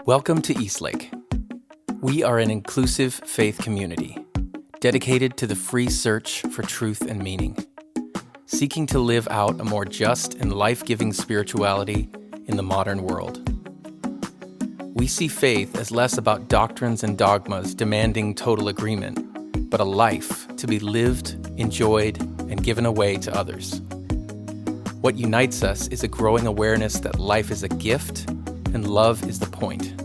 Welcome to Eastlake. We are an inclusive faith community dedicated to the free search for truth and meaning, seeking to live out a more just and life-giving spirituality in the modern world. We see faith as less about doctrines and dogmas demanding total agreement, but a life to be lived, enjoyed, and given away to others. What unites us is a growing awareness that life is a gift and love is the point.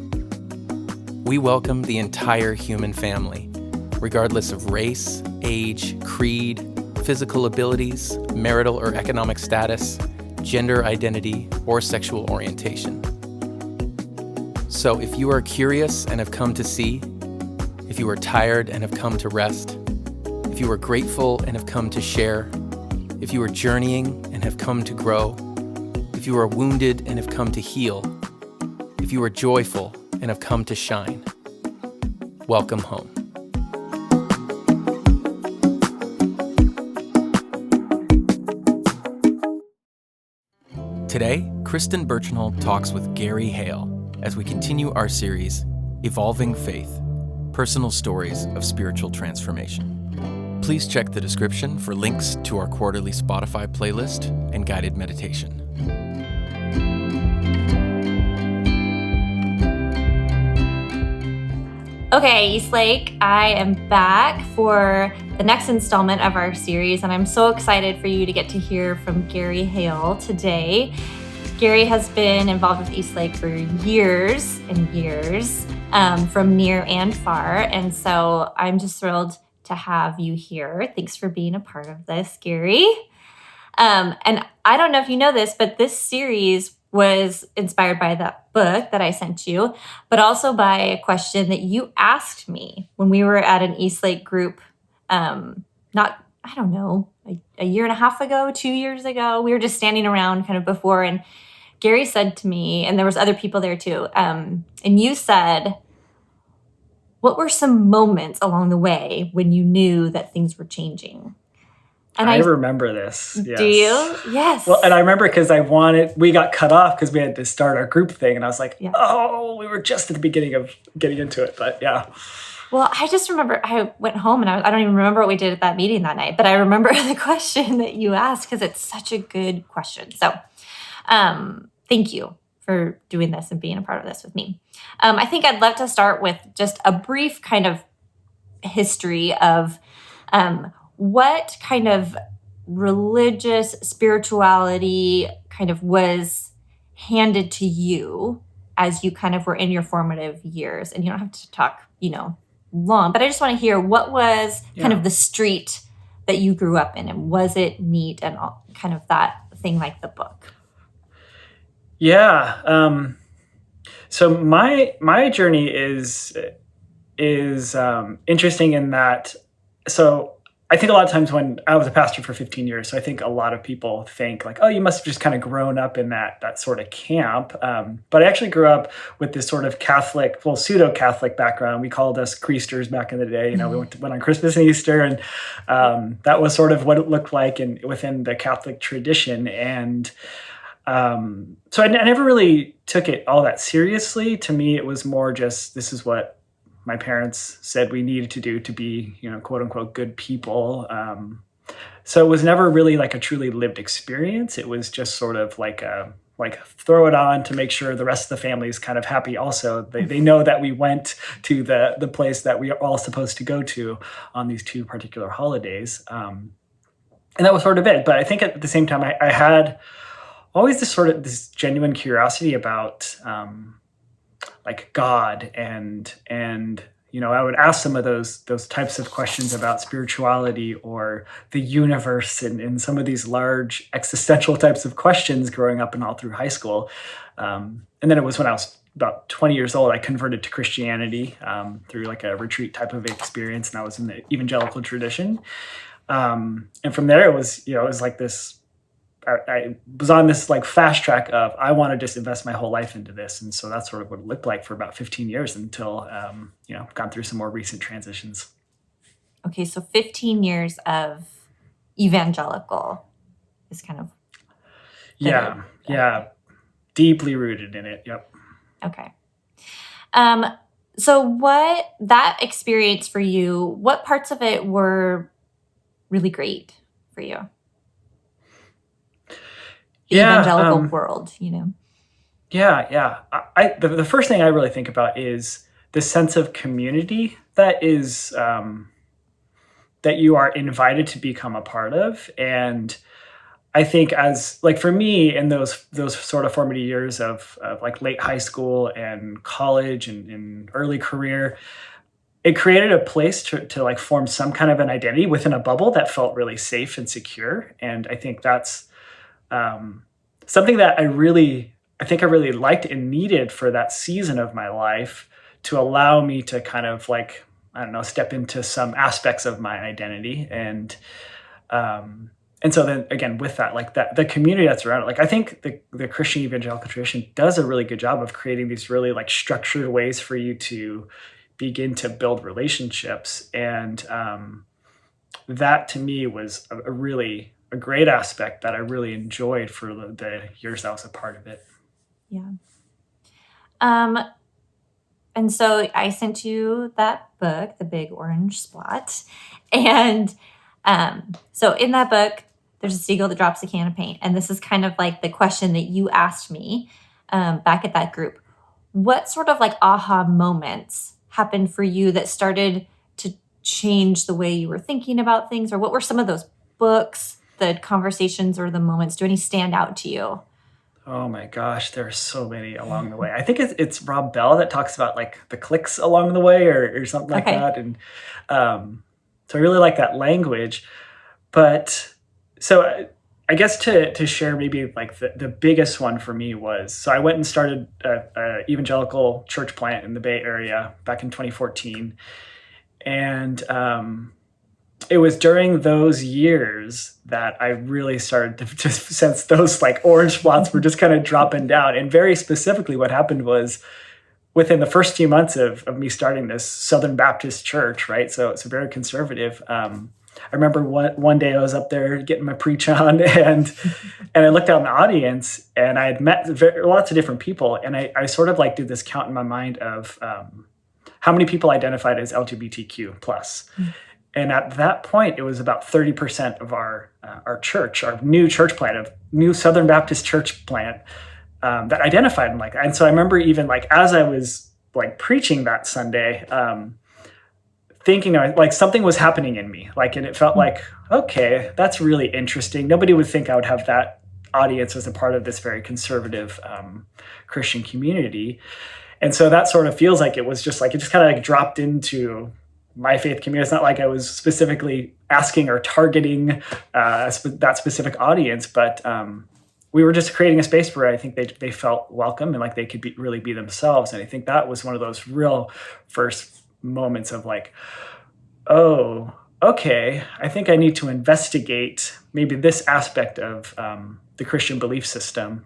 We welcome the entire human family, regardless of race, age, creed, physical abilities, marital or economic status, gender identity, or sexual orientation. So if you are curious and have come to see, if you are tired and have come to rest, if you are grateful and have come to share, if you are journeying and have come to grow, if you are wounded and have come to heal, if you are joyful and have come to shine, welcome home. Today, Kristen Burchinal talks with Hale as we continue our series, Evolving Faith, Personal Stories of Spiritual Transformation. Please check the description for links to our quarterly Spotify playlist and guided meditation. Okay, Eastlake, I am back for the next installment of our series, and I'm so excited for you to get to hear from Hale today. Gary has been involved with Eastlake for years and years, from near and far, and so I'm just thrilled to have you here. Thanks for being a part of this, Gary. And I don't know if you know this, but this series was inspired by that book that I sent you, but also by a question that you asked me when we were at an Eastlake group, a year and a half ago, 2 years ago. We were just standing around kind of before, and Gary said to me, and there was other people there too, and you said, what were some moments along the way when you knew that things were changing? And I remember this. Yes. Do you? Yes. Well, and I remember because we got cut off because we had to start our group thing. And I was like, we were just at the beginning of getting into it. But yeah. Well, I just remember I went home and I don't even remember what we did at that meeting that night. But I remember the question that you asked because it's such a good question. So thank you for doing this and being a part of this with me. I think I'd love to start with just a brief kind of history of what kind of religious spirituality kind of was handed to you as you kind of were in your formative years? And you don't have to talk, long, but I just want to hear what was kind of the street that you grew up in, and was it neat and all, kind of that thing like the book? Yeah. So my journey is interesting in that. So I think a lot of times when I was a pastor for 15 years, so I think a lot of people think like, oh, you must have just kind of grown up in that sort of camp. But I actually grew up with this sort of pseudo-Catholic background. We called us Creasters back in the day. We went on Christmas and Easter, and that was sort of what it looked like within the Catholic tradition. And so I never really took it all that seriously. To me, it was more just, this is what my parents said we needed to do to be, quote unquote, good people. So it was never really like a truly lived experience. It was just sort of like throw it on to make sure the rest of the family is kind of happy. Also, they know that we went to the place that we are all supposed to go to on these two particular holidays. And that was sort of it. But I think at the same time, I had always this genuine curiosity about like God and I would ask some of those types of questions about spirituality or the universe and some of these large existential types of questions growing up and all through high school. And then it was when I was about 20 years old, I converted to Christianity through like a retreat type of experience, and I was in the evangelical tradition. And from there, it was like this. I was on this like fast track of I want to just invest my whole life into this, and so that's sort of what it looked like for about 15 years until gone through some more recent transitions. Okay, so 15 years of evangelical is kind of yeah, deeply rooted in it. Yep. Okay. So what that experience for you, what parts of it were really great for you? The Yeah, evangelical world, yeah. The first thing I really think about is the sense of community that is that you are invited to become a part of. And I think as like for me in those sort of formative years of like late high school and college and early career, it created a place to like form some kind of an identity within a bubble that felt really safe and secure. And I think that's um, something that I think I really liked and needed for that season of my life to allow me to kind of like, I don't know, step into some aspects of my identity. Um, and so then again, with that, like that, the community that's around it, like I think the Christian evangelical tradition does a really good job of creating these really like structured ways for you to begin to build relationships. And that to me was a really a great aspect that I really enjoyed for the years I was a part of it. Yeah. Um, and so I sent you that book, The Big Orange Spot. And so in that book, there's a seagull that drops a can of paint. And this is kind of like the question that you asked me back at that group. What sort of like aha moments happened for you that started to change the way you were thinking about things? Or what were some of those books, the conversations, or the moments? Do any stand out to you? Oh my gosh, there are so many along the way. I think it's Rob Bell that talks about like the clicks along the way or something like Okay. that. And so I really like that language. But so I guess to share maybe like the biggest one for me was, so I went and started a evangelical church plant in the Bay Area back in 2014. And it was during those years that I really started to sense those like orange spots were just kind of dropping down. And very specifically, what happened was within the first few months of me starting this Southern Baptist church, right? So it's very conservative. I remember one day I was up there getting my preach on, and I looked out in the audience, and I had met lots of different people, and I sort of like did this count in my mind of how many people identified as LGBTQ plus. And at that point, it was about 30% of our church, our new church plant, of new Southern Baptist church plant that identified and like. And so I remember even like as I was like preaching that Sunday, thinking like something was happening in me, like, and it felt like, okay, that's really interesting. Nobody would think I would have that audience as a part of this very conservative Christian community. And so that sort of feels like it was just like, it just kind of like dropped into my faith community. It's not like I was specifically asking or targeting that specific audience, but we were just creating a space where I think they felt welcome and like they could really be themselves. And I think that was one of those real first moments of like, oh, okay, I think I need to investigate maybe this aspect of the Christian belief system.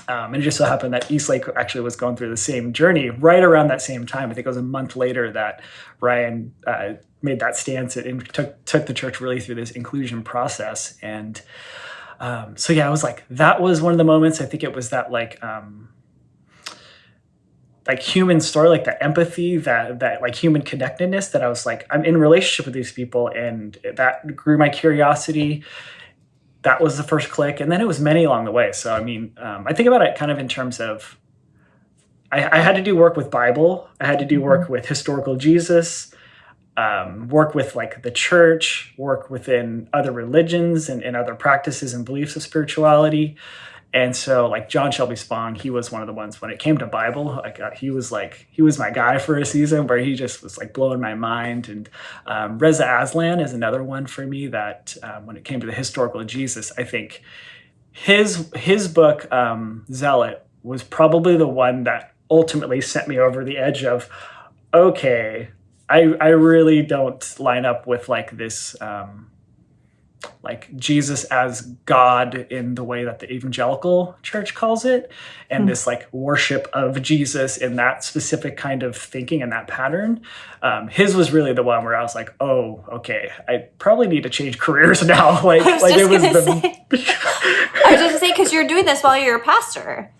And it just so happened that Eastlake actually was going through the same journey right around that same time. I think it was a month later that Ryan made that stance and took the church really through this inclusion process. And so yeah, I was like, that was one of the moments. I think it was that like human story, like that empathy, that like human connectedness that I was like, I'm in a relationship with these people, and that grew my curiosity. That was the first click. And then it was many along the way. So, I mean, I think about it kind of in terms of, I had to do work with Bible. I had to do work with historical Jesus, work with like the church, work within other religions and other practices and beliefs of spirituality. And so like John Shelby Spong, he was one of the ones when it came to Bible, like he was my guy for a season where he just was like blowing my mind. And Reza Aslan is another one for me that when it came to the historical Jesus, I think his book, Zealot, was probably the one that ultimately sent me over the edge of, okay, I really don't line up with like this like Jesus as God in the way that the evangelical church calls it, and this like worship of Jesus in that specific kind of thinking and that pattern. His was really the one where I was like, oh, okay, I probably need to change careers now. Like it was I was just gonna say, because you're doing this while you're a pastor.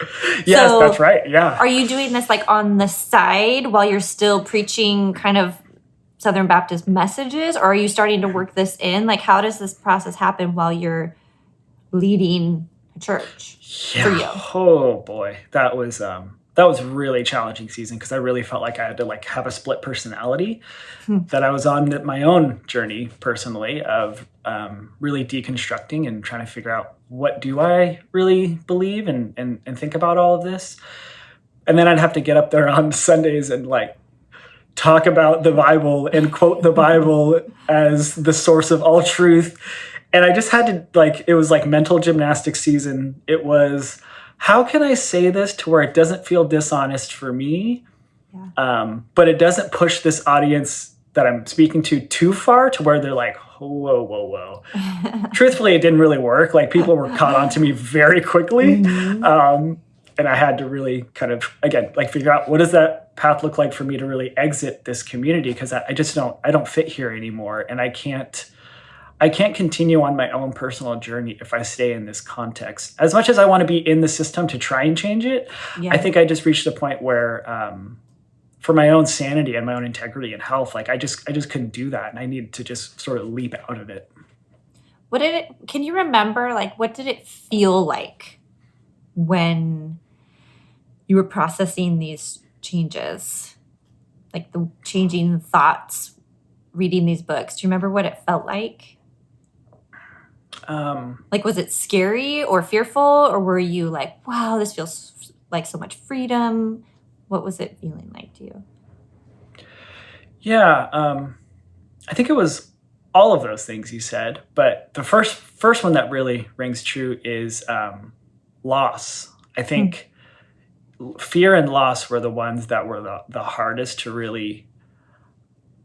Yes, So that's right. Yeah. are you doing this like on the side while you're still preaching kind of Southern Baptist messages, or are you starting to work this in? Like, how does this process happen while you're leading a church for you? Oh boy, that was really challenging season, because I really felt like I had to like have a split personality. That I was on my own journey personally of really deconstructing and trying to figure out, what do I really believe and think about all of this. And then I'd have to get up there on Sundays and like talk about the Bible and quote the Bible as the source of all truth. And I just had to, like, it was like mental gymnastics season. It was, how can I say this to where it doesn't feel dishonest for me, but it doesn't push this audience that I'm speaking to too far to where they're like, whoa. Truthfully, it didn't really work. Like, people were caught on to me very quickly. And I had to really kind of, again, like figure out, what does that path look like for me to really exit this community? Because I don't fit here anymore. And I can't continue on my own personal journey if I stay in this context. As much as I want to be in the system to try and change it, I think I just reached a point where, for my own sanity and my own integrity and health, like I just couldn't do that. And I needed to just sort of leap out of it. Can you remember, like, what did it feel like when you were processing these changes, like the changing thoughts, reading these books? Do you remember what it felt like? Like, was it scary or fearful, or were you like, wow, this feels like so much freedom? What was it feeling like to you? Yeah, I think it was all of those things you said, but the first one that really rings true is loss. I think fear and loss were the ones that were the hardest to really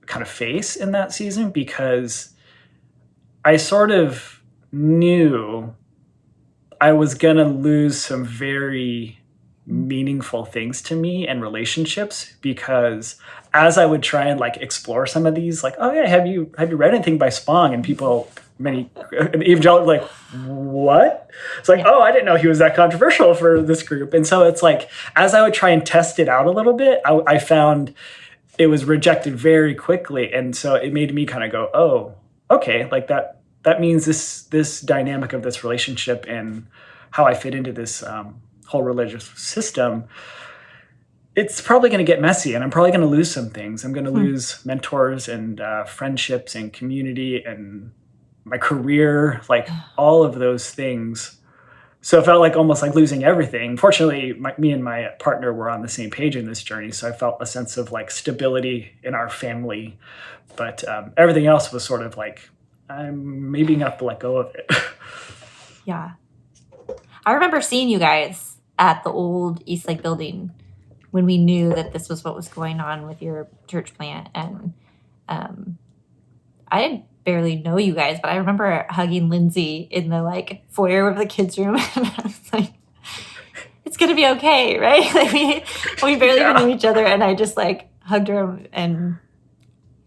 kind of face in that season, because I sort of knew I was going to lose some very meaningful things to me and relationships, because as I would try and like explore some of these, like, oh yeah, have you read anything by Spong? And many evangelical, like, what? It's like, oh, I didn't know he was that controversial for this group. And so it's like, as I would try and test it out a little bit, I found it was rejected very quickly. And so it made me kind of go, oh, okay, like that means this dynamic of this relationship and how I fit into this whole religious system, it's probably going to get messy, and I'm probably going to lose some things. I'm going to lose mentors and friendships and community and my career, like all of those things. So it felt like almost like losing everything. Fortunately, me and my partner were on the same page in this journey, so I felt a sense of like stability in our family. But everything else was sort of like, I'm maybe going to have to let go of it. Yeah. I remember seeing you guys at the old Eastlake building when we knew that this was what was going on with your church plant. And I didn't barely know you guys, but I remember hugging Lindsay in the like foyer of the kids' room. And I was like, it's going to be okay, right? Like we barely even knew each other. And I just like hugged her, and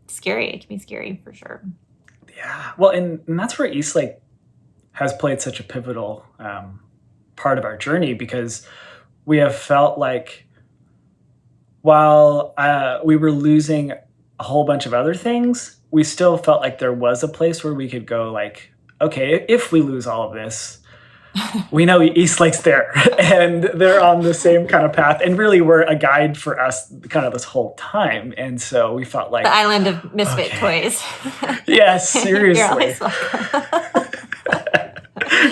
it's scary. It can be scary for sure. Yeah. Well, and that's where Eastlake has played such a pivotal part of our journey, because we have felt like while we were losing a whole bunch of other things, we still felt like there was a place where we could go like, okay, if we lose all of this, we know Eastlake's there and they're on the same kind of path, and really were a guide for us kind of this whole time. And so we felt like the island of misfit toys. Yes, seriously. You're always welcome.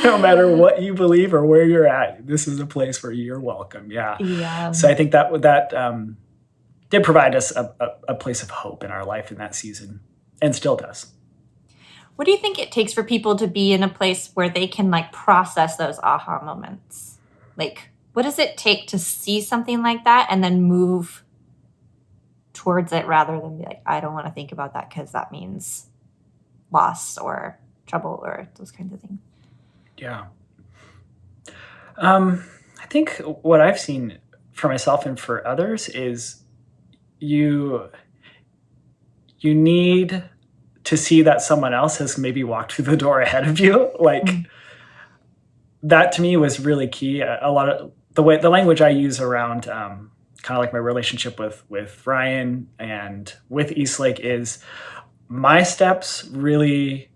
No matter what you believe or where you're at, this is a place where you're welcome. Yeah. So I think that did provide us a place of hope in our life in that season, and still does. What do you think it takes for people to be in a place where they can like process those aha moments? Like, what does it take to see something like that and then move towards it, rather than be like, I don't want to think about that because that means loss or trouble or those kinds of things. Yeah. I think what I've seen for myself and for others is you need to see that someone else has maybe walked through the door ahead of you. Like that to me was really key. A lot of the language I use around kind of like my relationship with Ryan and with Eastlake is my steps really,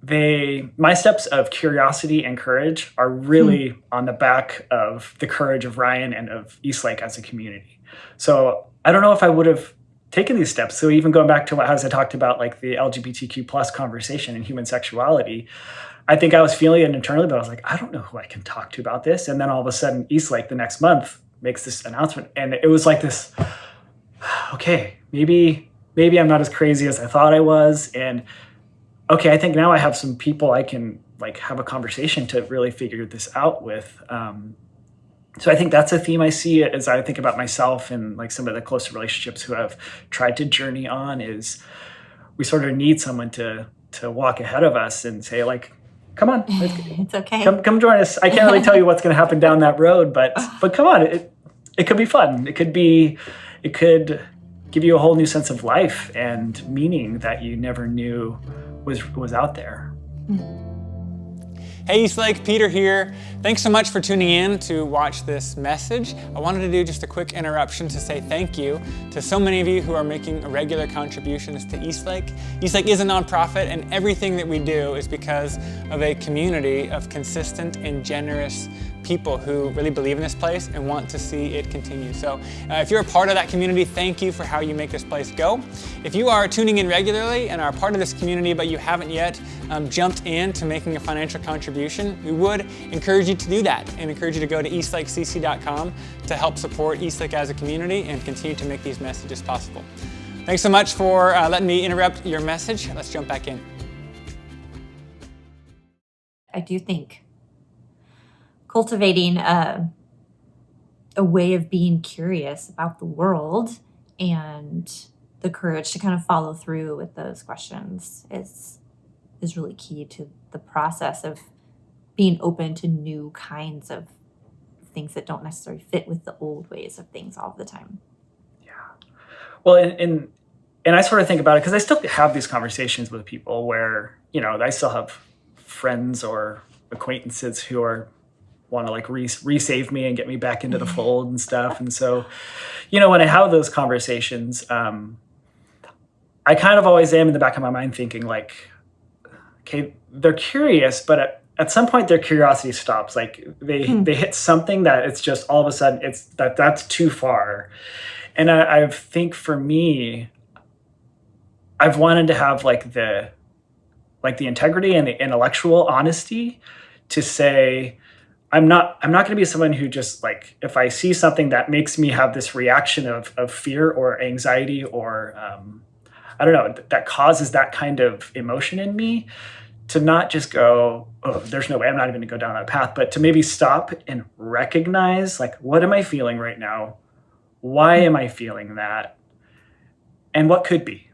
my steps of curiosity and courage are really on the back of the courage of Ryan and of Eastlake as a community. So I don't know if I would have taken these steps. So even going back to what I talked about, like the LGBTQ plus conversation and human sexuality, I think I was feeling it internally, but I was like, I don't know who I can talk to about this. And then all of a sudden Eastlake the next month makes this announcement. And it was like this, okay, maybe I'm not as crazy as I thought I was. And okay, I think now I have some people I can like have a conversation to really figure this out with. So I think that's a theme I see as I think about myself and like some of the closer relationships who have tried to journey on is we sort of need someone to walk ahead of us and say like, come on, it's okay. Come join us. I can't really tell you what's going to happen down that road, but come on, it could be fun. It could give you a whole new sense of life and meaning that you never knew was out there. Hey Eastlake, Peter here. Thanks so much for tuning in to watch this message. I wanted to do just a quick interruption to say thank you to so many of you who are making regular contributions to Eastlake. Eastlake is a nonprofit, and everything that we do is because of a community of consistent and generous people who really believe in this place and want to see it continue. So if you're a part of that community, thank you for how you make this place go. If you are tuning in regularly and are part of this community but you haven't yet jumped into making a financial contribution, we would encourage you to do that and encourage you to go to eastlakecc.com to help support Eastlake as a community and continue to make these messages possible. Thanks so much for letting me interrupt your message. Let's jump back in. I do think cultivating a way of being curious about the world and the courage to kind of follow through with those questions is really key to the process of being open to new kinds of things that don't necessarily fit with the old ways of things all the time. Yeah. Well, and I sort of think about it because I still have these conversations with people where, you know, I still have friends or acquaintances who want to like resave me and get me back into the fold and stuff. And so, you know, when I have those conversations, I kind of always am in the back of my mind thinking like, okay, they're curious, but at some point their curiosity stops. Like they hit something that it's just all of a sudden that's too far. And I think for me, I've wanted to have like the integrity and the intellectual honesty to say, I'm not going to be someone who just like, if I see something that makes me have this reaction of fear or anxiety or, I don't know, that causes that kind of emotion in me, to not just go, oh, there's no way, I'm not even going to go down that path, but to maybe stop and recognize, like, what am I feeling right now? Why am I feeling that? And what could be?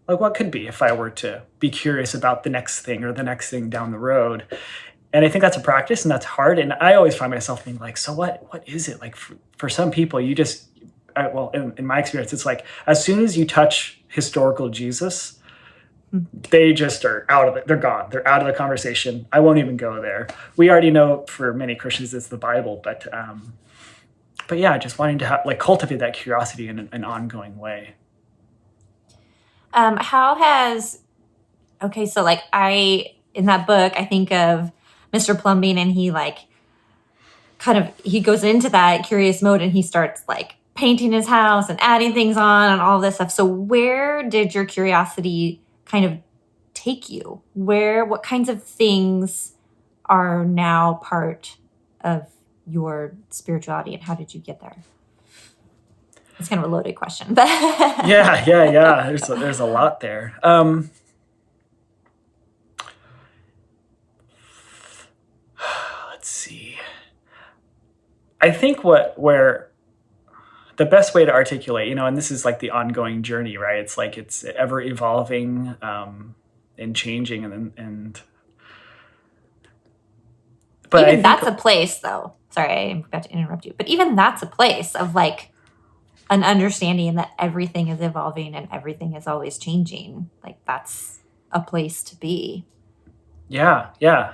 Like, what could be if I were to be curious about the next thing or the next thing down the road? And I think that's a practice and that's hard. And I always find myself being like, so what is it? Like for some people, you just, well, in my experience, it's like, as soon as you touch historical Jesus, they just are out of it. They're gone. They're out of the conversation. I won't even go there. We already know for many Christians, it's the Bible, but yeah, just wanting to have, like, cultivate that curiosity in an ongoing way. So like in that book, I think of Mr. Plumbing, and he like he goes into that curious mode and he starts like painting his house and adding things on and all this stuff. So where did your curiosity kind of take you? What kinds of things are now part of your spirituality, and how did you get there? It's kind of a loaded question, but yeah. There's a lot there. Let's see. I think where the best way to articulate, you know, and this is like the ongoing journey, right? It's like it's ever evolving. and changing but even I think that's a place, though. Sorry, I'm about to interrupt you. But even that's a place of like an understanding that everything is evolving and everything is always changing. Like that's a place to be. yeah.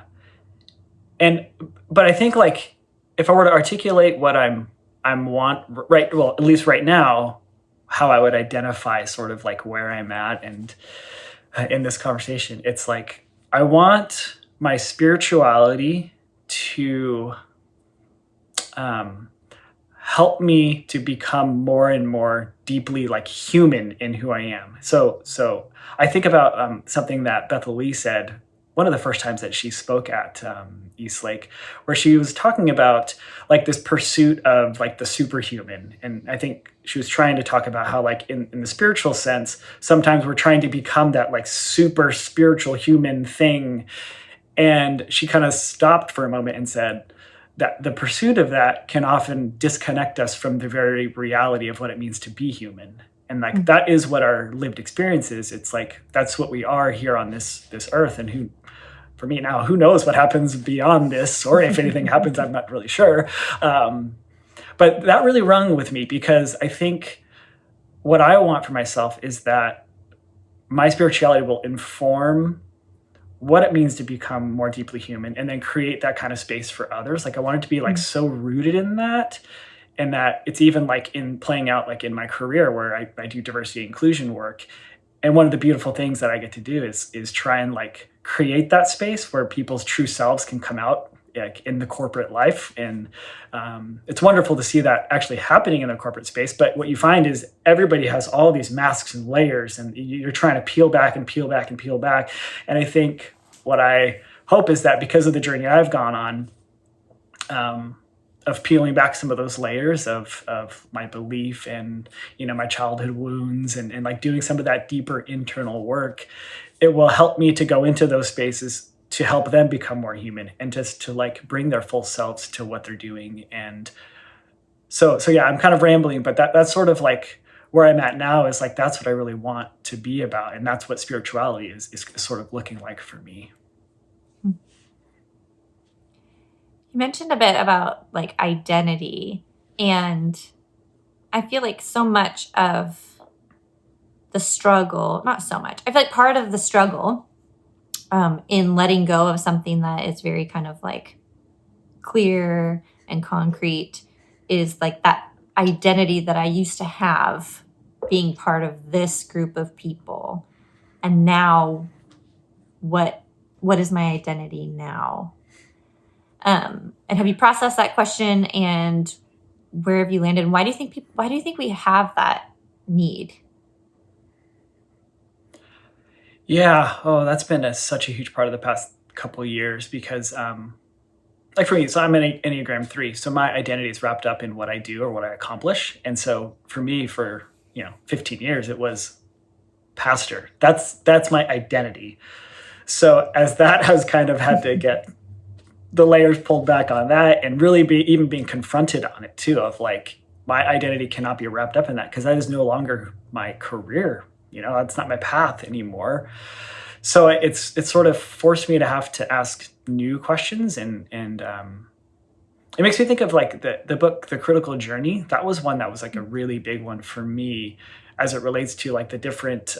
But I think like if I were to articulate what I'm want right, well, at least right now, how I would identify sort of like where I'm at and in this conversation, it's like I want my spirituality to help me to become more and more deeply like human in who I am. So I think about something that Bethel Lee said one of the first times that she spoke at Eastlake, where she was talking about like this pursuit of like the superhuman. And I think she was trying to talk about how like in the spiritual sense, sometimes we're trying to become that like super spiritual human thing. And she kind of stopped for a moment and said that the pursuit of that can often disconnect us from the very reality of what it means to be human. And like that is what our lived experience is. It's like that's what we are here on this earth. And for me now, who knows what happens beyond this, or if anything happens, I'm not really sure. But that really rung with me because I think what I want for myself is that my spirituality will inform what it means to become more deeply human and then create that kind of space for others. Like I want it to be like so rooted in that, and that it's even like in playing out like in my career where I do diversity and inclusion work. And one of the beautiful things that I get to do is try and like create that space where people's true selves can come out like in the corporate life. And it's wonderful to see that actually happening in the corporate space. But what you find is everybody has all these masks and layers, and you're trying to peel back and peel back and peel back. And I think what I hope is that because of the journey I've gone on, of peeling back some of those layers of my belief and, my childhood wounds and like doing some of that deeper internal work, it will help me to go into those spaces to help them become more human and just to like bring their full selves to what they're doing. And so yeah, I'm kind of rambling, but that's sort of like where I'm at now is like, that's what I really want to be about. And that's what spirituality is sort of looking like for me. You mentioned a bit about like identity, and I feel like so much of the struggle, not so much, I feel like part of the struggle in letting go of something that is very kind of like clear and concrete is like that identity that I used to have being part of this group of people. And now what is my identity now? And have you processed that question, and where have you landed? And why do you think we have that need? Yeah. Oh, that's been such a huge part of the past couple of years because, like for me, so I'm an Enneagram 3. So my identity is wrapped up in what I do or what I accomplish. And so for me, for, 15 years, it was pastor. That's my identity. So as that has kind of had to get the layers pulled back on that and really even being confronted on it too, of like, my identity cannot be wrapped up in that because that is no longer my career. That's not my path anymore. So it's sort of forced me to have to ask new questions, and it makes me think of like the book, The Critical Journey. That was one that was like a really big one for me as it relates to like the different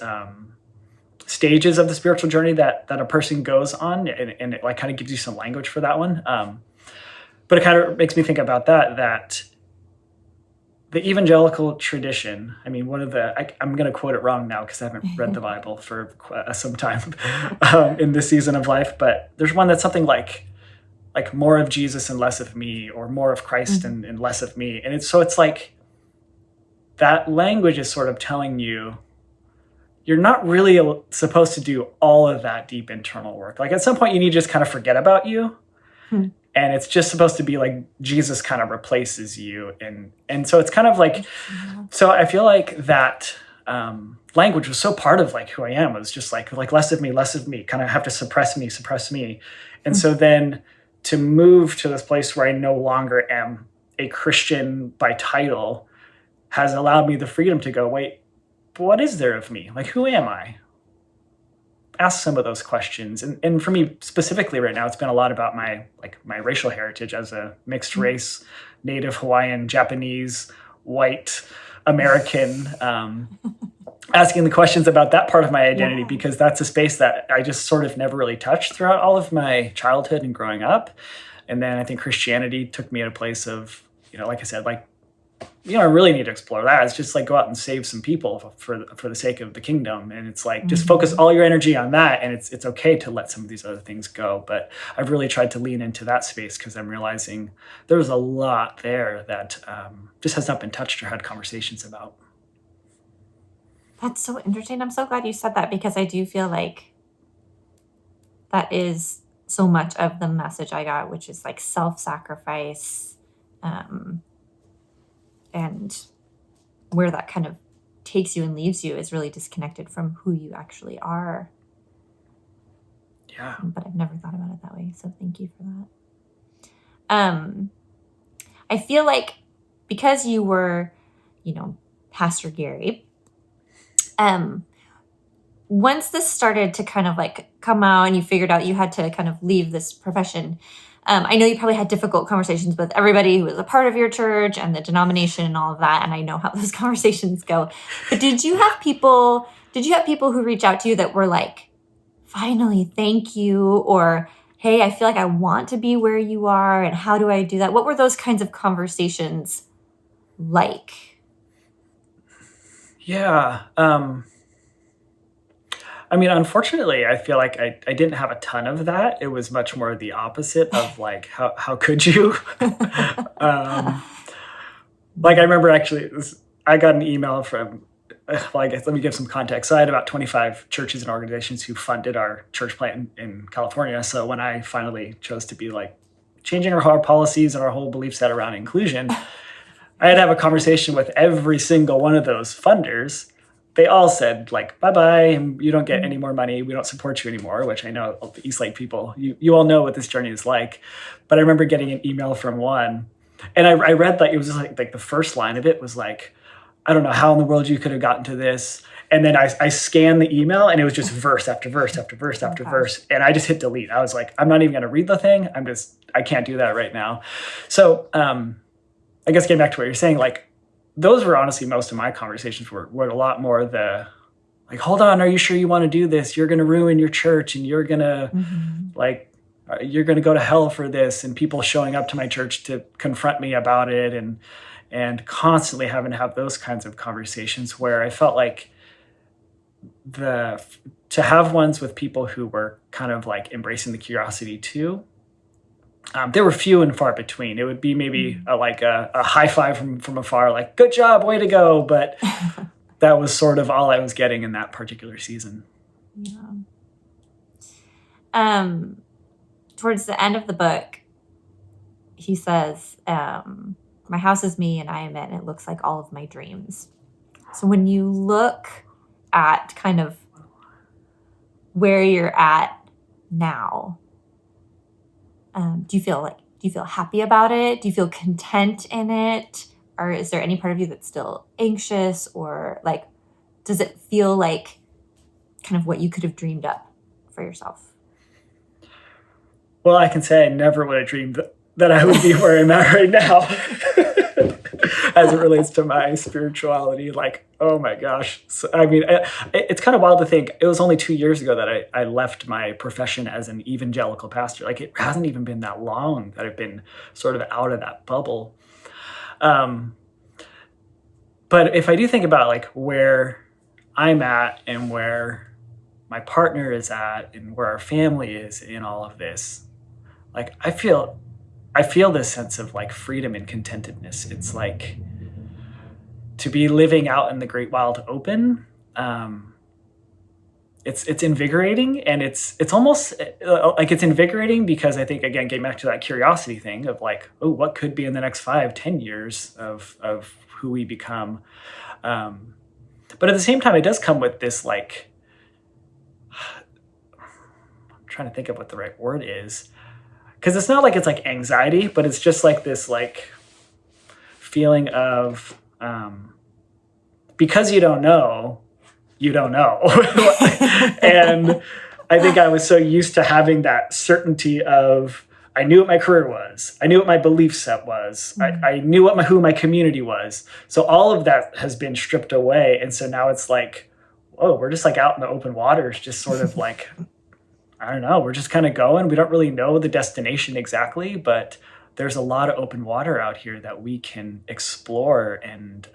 stages of the spiritual journey that a person goes on, and it like kind of gives you some language for that one. But it kind of makes me think about that the evangelical tradition, I mean, I'm going to quote it wrong now because I haven't read the Bible for some time in this season of life, but there's one that's something like more of Jesus and less of me, or more of Christ and less of me. And it's like that language is sort of telling you you're not really supposed to do all of that deep internal work. Like at some point you need to just kind of forget about you. And it's just supposed to be like Jesus kind of replaces you. And so it's kind of like, so I feel like that language was so part of like who I am. It was just like less of me, kind of have to suppress me. And so then to move to this place where I no longer am a Christian by title has allowed me the freedom to go, wait, what is there of me? Like, who am I? ask some of those questions. And for me specifically right now, it's been a lot about my racial heritage as a mixed race, Native Hawaiian, Japanese, white American, asking the questions about that part of my identity, because that's a space that I just sort of never really touched throughout all of my childhood and growing up. And then I think Christianity took me at a place of, like I said, I really need to explore that. It's just go out and save some people for the sake of the kingdom. And it's just focus all your energy on that. And it's okay to let some of these other things go. But I've really tried to lean into that space because I'm realizing there's a lot there that just has not been touched or had conversations about. That's so interesting. I'm so glad you said that, because I do feel like that is so much of the message I got, which is self-sacrifice, and where that kind of takes you and leaves you is really disconnected from who you actually are. Yeah. But I've never thought about it that way. So thank you for that. I feel like because you were, Pastor Gary, once this started to kind of come out and you figured out you had to kind of leave this profession, I know you probably had difficult conversations with everybody who was a part of your church and the denomination and all of that. And I know how those conversations go. But did you have people who reach out to you that were finally, thank you, or, hey, I feel like I want to be where you are, and how do I do that? What were those kinds of conversations like? Yeah. Unfortunately, I feel like I didn't have a ton of that. It was much more the opposite of how could you? I remember actually, I got an email from, I guess, let me give some context. So I had about 25 churches and organizations who funded our church plant in California. So when I finally chose to be changing our whole policies and our whole belief set around inclusion, I had to have a conversation with every single one of those funders. They all said bye-bye, you don't get any more money. We don't support you anymore, which I know the Eastlake people, you all know what this journey is like. But I remember getting an email from one, and I read it was just the first line of it was I don't know how in the world you could have gotten to this. And then I scanned the email, and it was just verse after verse after verse after verse. And I just hit delete. I was I'm not even going to read the thing. I can't do that right now. So I guess getting back to what you're saying, those were honestly most of my conversations were a lot more the hold on, are you sure you want to do this? You're going to ruin your church, and you're going to you're going to go to hell for this. And people showing up to my church to confront me about it, and constantly having to have those kinds of conversations where I felt to have ones with people who were kind of embracing the curiosity too. There were few and far between. It would be maybe a high five from afar, good job, way to go. But that was sort of all I was getting in that particular season. Yeah. Towards the end of the book, he says, my house is me and I am it, and it looks like all of my dreams. So when you look at kind of where you're at now, do you feel happy about it? Do you feel content in it? Or is there any part of you that's still anxious, or does it feel like kind of what you could have dreamed up for yourself? Well, I can say I never would have dreamed that I would be where I'm at right now as it relates to my spirituality. Oh my gosh. So, it's kind of wild to think it was only 2 years ago that I left my profession as an evangelical pastor. It hasn't even been that long that I've been sort of out of that bubble. But if I do think about where I'm at and where my partner is at and where our family is in all of this, I feel this sense of freedom and contentedness. It's to be living out in the great wild open. It's invigorating, and it's almost it's invigorating because I think, again, getting back to that curiosity thing of what could be in the next 5-10 years of who we become. But at the same time, it does come with this I'm trying to think of what the right word is. Because it's not it's anxiety, but it's just this feeling of because you don't know, and I think I was so used to having that certainty of, I knew what my career was. I knew what my belief set was. I knew what who my community was. So all of that has been stripped away. And so now it's like, whoa, we're just like out in the open waters, just sort of like, I don't know, we're just kind of going. We don't really know the destination exactly, but there's a lot of open water out here that we can explore and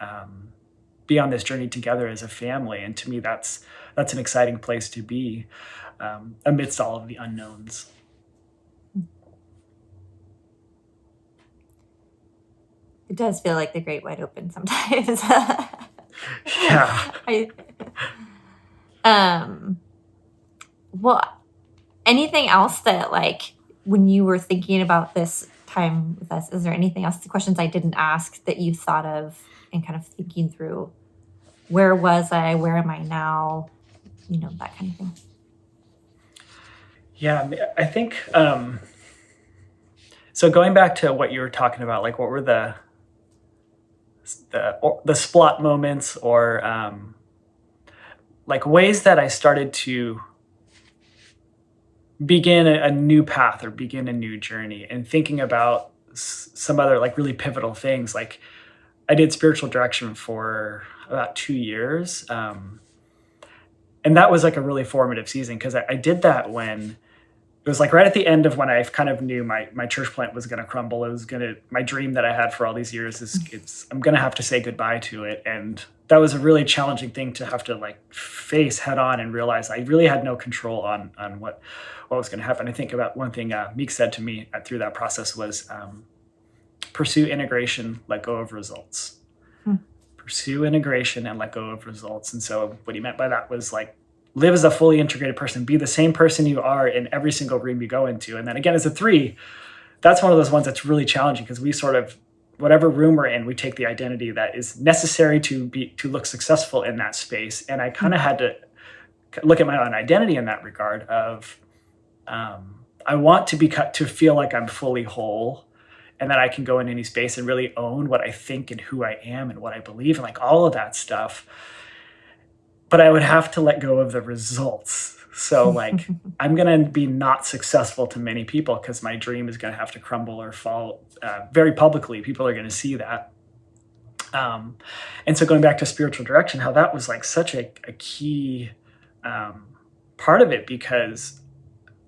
be on this journey together as a family. And to me, that's an exciting place to be amidst all of the unknowns. It does feel like the great wide open sometimes. Yeah. Well, anything else that, like, when you were thinking about this time with us, is there anything else, the questions I didn't ask, that you thought of and kind of thinking through? Where was I? Where am I now? You know, that kind of thing. Yeah, I think, so going back to what you were talking about, like what were the splot moments or like ways that I started to begin a new path or begin a new journey, and thinking about some other like really pivotal things. Like I did spiritual direction for about 2 years. And that was like a really formative season because I did that when it was like right at the end of when I kind of knew my church plant was going to crumble. It was my dream that I had for all these years is I'm going to have to say goodbye to it. And that was a really challenging thing to have to like face head on and realize I really had no control on what was going to happen. I think about one thing Meek said to me through that process was pursue integration, let go of results. Pursue integration and let go of results. And so what he meant by that was like, live as a fully integrated person, be the same person you are in every single room you go into. And then again, as a 3, that's one of those ones that's really challenging because we sort of, whatever room we're in, we take the identity that is necessary to look successful in that space. And I kind of had to look at my own identity in that regard of, I want to feel like I'm fully whole, and that I can go in any space and really own what I think and who I am and what I believe and like all of that stuff. But I would have to let go of the results. So like, I'm going to be not successful to many people because my dream is going to have to crumble or fall very publicly. People are going to see that. And so going back to spiritual direction, how that was like such a key part of it, because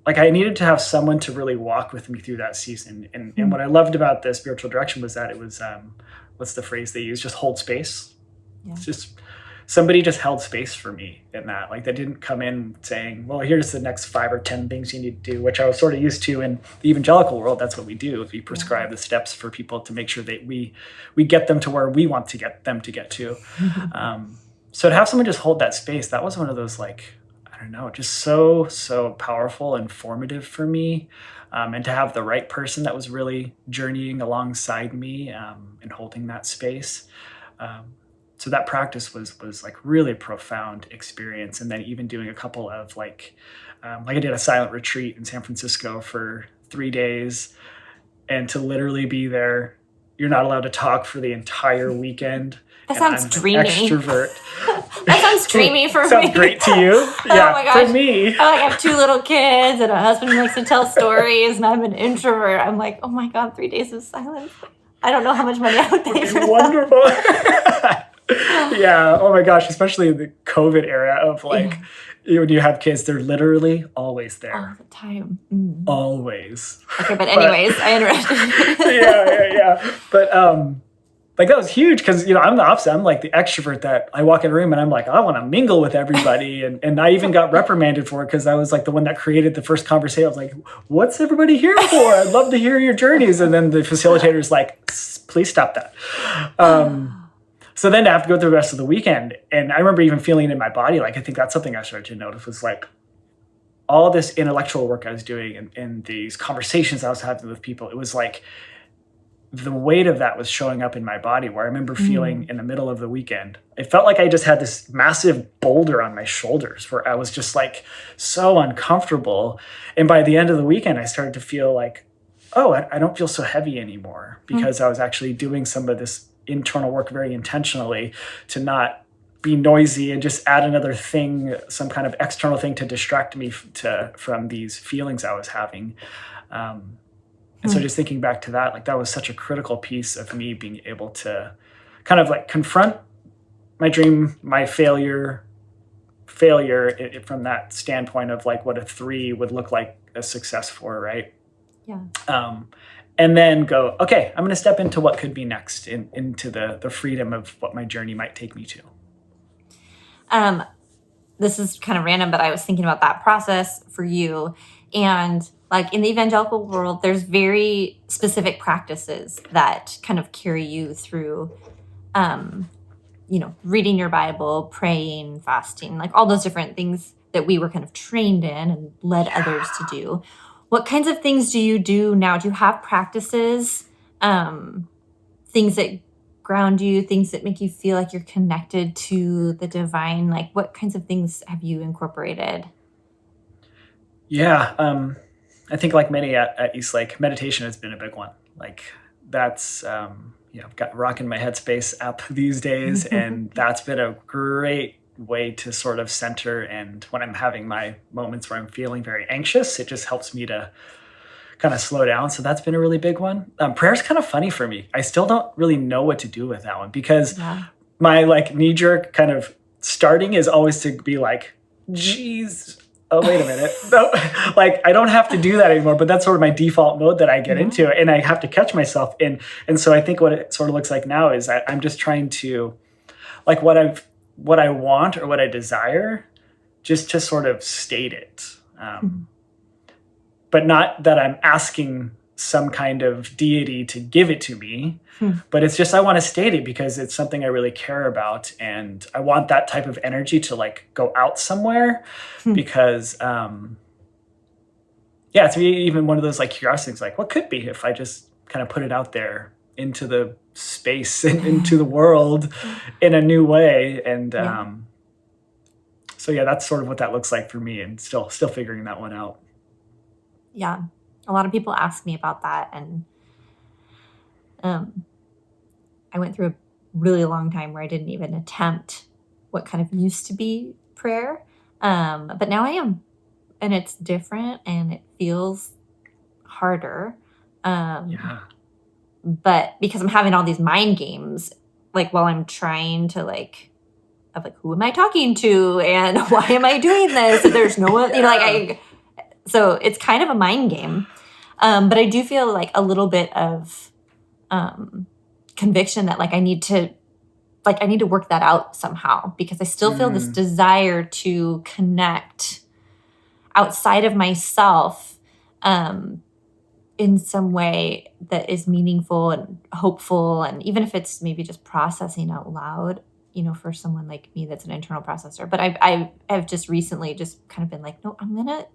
like I needed to have someone to really walk with me through that season. And what I loved about the spiritual direction was that it was, what's the phrase they use? Just hold space. Yeah. It's just, somebody just held space for me in that. Like they didn't come in saying, well, here's the next 5 or 10 things you need to do, which I was sort of used to in the evangelical world. That's what we do. We prescribe the steps for people to make sure that we get them to where we want to get them to get to. So to have someone just hold that space, that was one of those like, I don't know, just so powerful and formative for me. And to have the right person that was really journeying alongside me and holding that space. So that practice was like really profound experience. And then even doing a couple of like I did a silent retreat in San Francisco for 3 days, and to literally be there, you're not allowed to talk for the entire weekend. That sounds dreamy. Extrovert. That sounds dreamy for me. Sounds great to you? Yeah, oh my gosh. For me. I have 2 little kids and a husband who likes to tell stories, and I'm an introvert. I'm like, oh my God, 3 days of silence. I don't know how much money I would pay for that. Wonderful. Yeah. Oh my gosh. Especially in the COVID era of like, when you have kids, they're literally always there. All the time. Always. Okay. But anyways, I interrupted. Yeah. But like that was huge because, I'm the opposite. I'm like the extrovert that I walk in a room and I'm like, I want to mingle with everybody. And I even got reprimanded for it because I was like the one that created the first conversation. I was like, what's everybody here for? I'd love to hear your journeys. And then the facilitator's like, please stop that. So then to have to go through the rest of the weekend, and I remember even feeling it in my body, like I think that's something I started to notice was like all this intellectual work I was doing and these conversations I was having with people, it was like the weight of that was showing up in my body, where I remember feeling in the middle of the weekend, it felt like I just had this massive boulder on my shoulders where I was just like so uncomfortable. And by the end of the weekend, I started to feel like, oh, I don't feel so heavy anymore, because I was actually doing some of this internal work very intentionally to not be noisy and just add another thing, some kind of external thing to distract me from these feelings I was having. And so just thinking back to that, like that was such a critical piece of me being able to kind of like confront my dream, my failure from that standpoint of like what a 3 would look like a success for, right? Yeah. And then go, okay, I'm going to step into what could be next, into the freedom of what my journey might take me to. This is kind of random, but I was thinking about that process for you. And like in the evangelical world, there's very specific practices that kind of carry you through, reading your Bible, praying, fasting, like all those different things that we were kind of trained in and led others to do. What kinds of things do you do now? Do you have practices, things that ground you, things that make you feel like you're connected to the divine? Like what kinds of things have you incorporated? Yeah. I think like many at Eastlake, meditation has been a big one. Like that's, I've got Rockin' My Headspace app these days, and that's been a great way to sort of center. And when I'm having my moments where I'm feeling very anxious, it just helps me to kind of slow down. So that's been a really big one. Prayer's kind of funny for me. I still don't really know what to do with that one, because my like knee jerk kind of starting is always to be like, geez, oh, wait a minute. No, like I don't have to do that anymore, but that's sort of my default mode that I get into, and I have to catch myself in. And so I think what it sort of looks like now is I'm just trying to like what I want or what I desire, just to sort of state it. But not that I'm asking some kind of deity to give it to me, but it's just I want to state it because it's something I really care about, and I want that type of energy to like go out somewhere, because it's even one of those like curiosity things, like what could be if I just kind of put it out there into the space and into the world in a new way. And so that's sort of what that looks like for me, and still figuring that one out. Yeah. A lot of people ask me about that. And I went through a really long time where I didn't even attempt what kind of used to be prayer. But now I am. And it's different and it feels harder. But because I'm having all these mind games, like while I'm trying to of who am I talking to? And why am I doing this? And there's no one, so it's kind of a mind game. But I do feel like a little bit of conviction that I need to work that out somehow, because I still feel this desire to connect outside of myself in some way that is meaningful and hopeful. And even if it's maybe just processing out loud, for someone like me that's an internal processor. But I've just recently just kind of been like, no, I'm gonna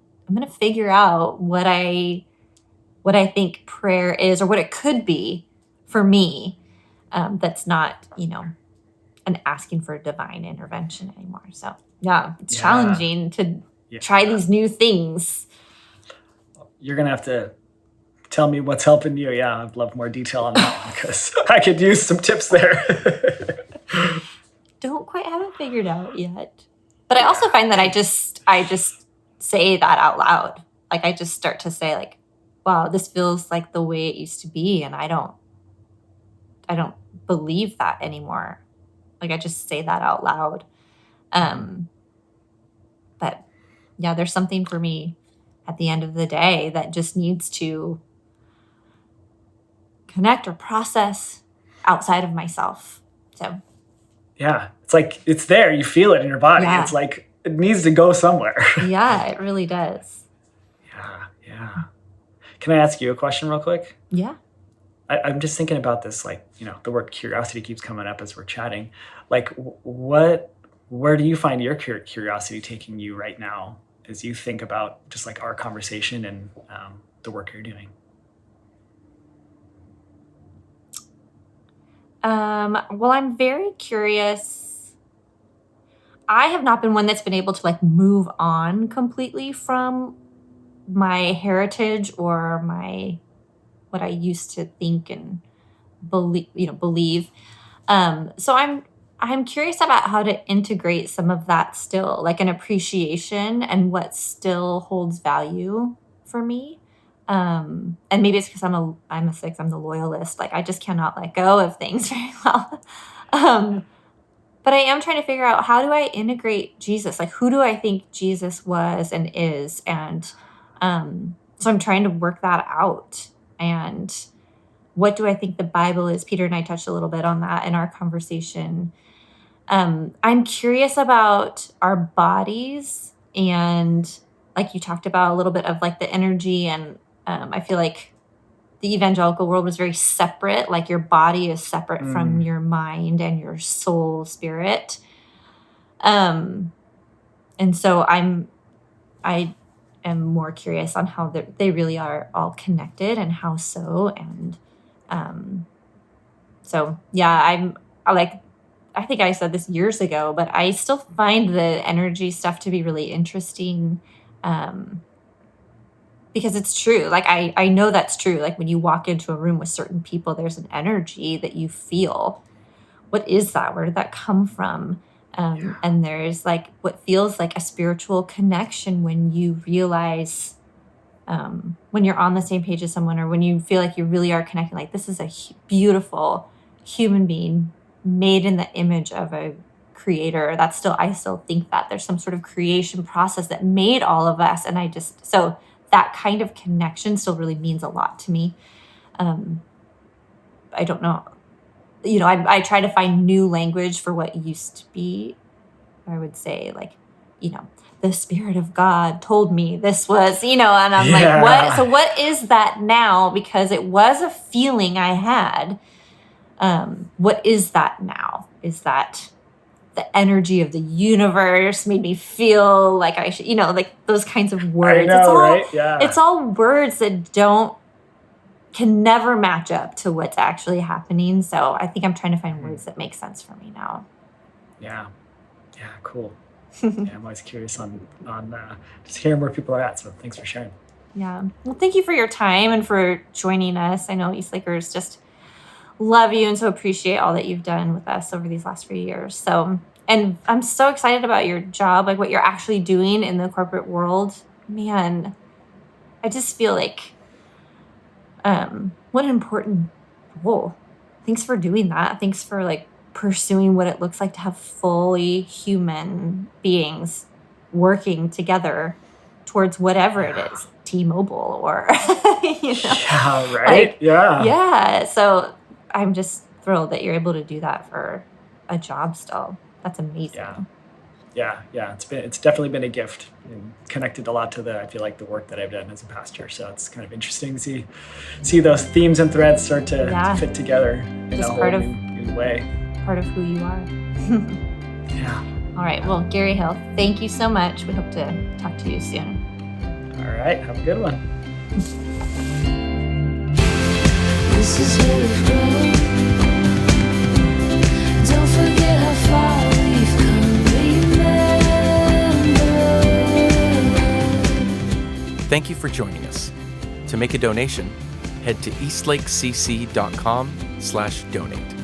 figure out what I think prayer is, or what it could be for me. That's not, an asking for divine intervention anymore. So it's challenging to try these new things. You're gonna have to tell me what's helping you. Yeah, I'd love more detail on that because I could use some tips there. Don't quite have it figured out yet. But I also find that I just say that out loud. I just start to say wow, this feels like the way it used to be, and I don't believe that anymore. I just say that out loud. But there's something for me at the end of the day that just needs to connect or process outside of myself. So it's it's there. You feel it in your body. It's it needs to go somewhere. Yeah, it really does. Yeah. Can I ask you a question real quick? Yeah. I'm just thinking about this, the word curiosity keeps coming up as we're chatting. Where do you find your curiosity taking you right now as you think about just our conversation and the work you're doing? Well, I'm very curious. I have not been one that's been able to move on completely from my heritage or what I used to think and believe. So I'm I'm curious about how to integrate some of that still, like an appreciation and what still holds value for me. And maybe it's because I'm a six, I'm the loyalist. Like I just cannot let go of things very well. But I am trying to figure out, how do I integrate Jesus? Like, who do I think Jesus was and is? And so I'm trying to work that out. And what do I think the Bible is? Peter and I touched a little bit on that in our conversation. I'm curious about our bodies, and like you talked about a little bit of like the energy, and I feel like the evangelical world was very separate. Like your body is separate from your mind and your soul, spirit. And so I am more curious on how they really are all connected and how so. And so, yeah, I think I said this years ago, but I still find the energy stuff to be really interesting. Because it's true. Like I know that's true. Like when you walk into a room with certain people, there's an energy that you feel. What is that? Where did that come from? And there's like what feels like a spiritual connection when you realize, when you're on the same page as someone, or when you feel like you really are connecting, like this is a beautiful human being made in the image of a creator. I still think that there's some sort of creation process that made all of us. And so that kind of connection still really means a lot to me. I don't know. I try to find new language for what used to be. I would say like, the Spirit of God told me this was, and I'm like, what? So what is that now? Because it was a feeling I had. What is that now? Is that the energy of the universe made me feel like I should, like those kinds of words. I know, right? Yeah. It's all words that can never match up to what's actually happening. So I think I'm trying to find words that make sense for me now. Yeah. Yeah. Cool. Yeah, I'm always curious on just hearing where people are at. So thanks for sharing. Yeah. Well, thank you for your time and for joining us. I know Eastlakers just love you and so appreciate all that you've done with us over these last few years. So, and I'm so excited about your job, like what you're actually doing in the corporate world. Man, I just feel like, what an important role. Thanks for doing that. Thanks for like pursuing what it looks like to have fully human beings working together towards whatever it is, T-Mobile or, Yeah, right? Yeah. So I'm just thrilled that you're able to do that for a job still. That's amazing. Yeah. It's definitely been a gift and connected a lot to I feel like the work that I've done as a pastor. So it's kind of interesting to see those themes and threads start to fit together in just a whole new way. Part of who you are. Yeah. All right. Well, Gary Hale, thank you so much. We hope to talk to you soon. All right. Have a good one. This is where we've grown. Don't forget how far we've come. Remember. Thank you for joining us. To make a donation, head to eastlakecc.com/donate.